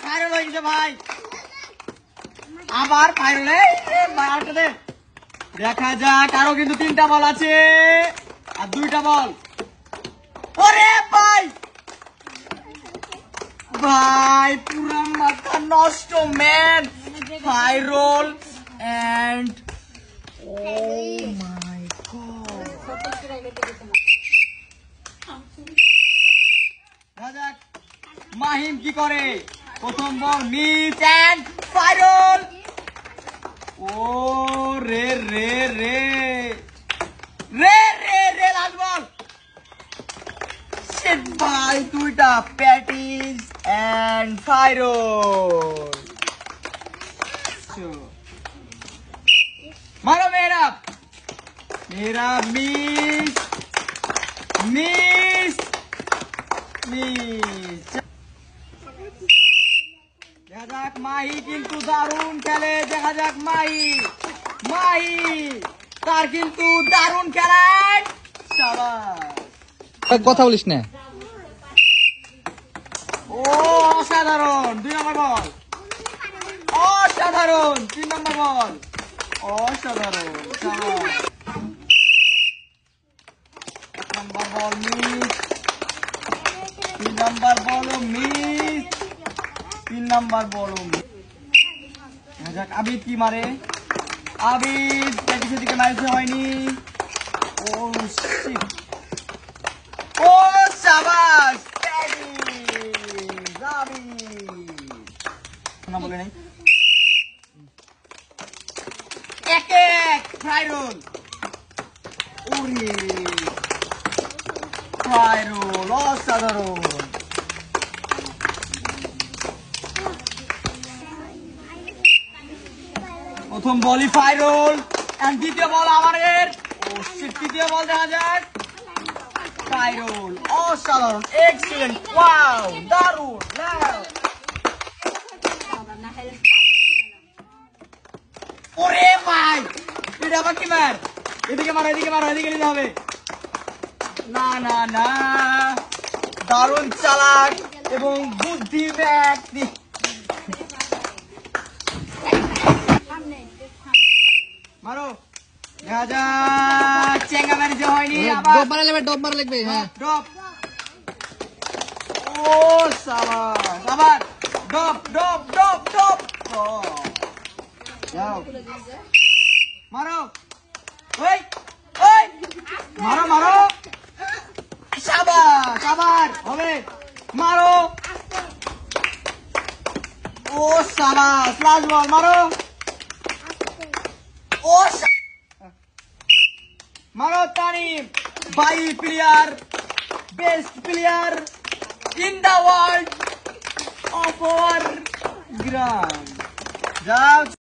Final হয়ে গেছে ভাই, আবার ফাইনালে দেখা যাক। আরো কিন্তু 3টা বল আছে আর 2টা বল। ওরে ভাই ভাই পুরা মাথা নষ্ট ম্যান। ফাইরোল এন্ড ও মাই গড। দেখা যাক মাহিম কি করে। প্রথম বল মিস এন্ড ফাইরোল। ও রে রে রে রে রে রে লাস্ট বল। শিট ভাই 2টা প্যাটিস এন্ড ফাইরোল। মারো মেরা মেরা মিস মিস মিস। দেখা যাক মাহি কিন্তু দারুণ খেলে। দেখা যাক মাহি মাহি তার কিন্তু দারুণ খেলায়। কথা বলিস না। ও অসাধারণ 2 নম্বর বল, অসাধারণ 3 নম্বর বল, অসাধারণ 1 নম্বর বল মিস, 3 নম্বর বল মিস, 3 নম্বর বল মিস। দেখা যাক আবিদ কি মারে। আবিদ প্র্যাকটিসের দিকে মারতে হয়নি। ও শিট, ও শাবাশ প্যাটিস আবিদ না বলে নাই। 1-1 ফাইরোল। ওরে ফাইরোল অসাধারণ। প্রথম বলই ফাইরোল এন্ড দ্বিতীয় বল আমাদের। ও শিট, তৃতীয় বল দেখা যাক। ফাইরোল অসাধারণ, এক্সিলেন্ট, ওয়াও দারুণ। ওরে ভাই এটা আবার কি মার। এদিকে মারো এদিকে মারো, এদিকে নিতে হবে। না না না, দারুণ চালাক এবং বুদ্ধি ব্যক্তি। মারো দেখা যাক। চেঙ্গা মারিতে হয়নি। আবার ডব মারা লাগবে, ডব মারা লাগবে। হ্যাঁ ডপ। ও সাবাস, আবার ডপ ডপ ডপ ডপ। যাও মারো, ওই ওই মারো মারো, সাবাস, আবার হবে মারো। ও সাবাস, লাস্ট বল মারো। ও মারো Tanim, by player, best player in the world of our ground.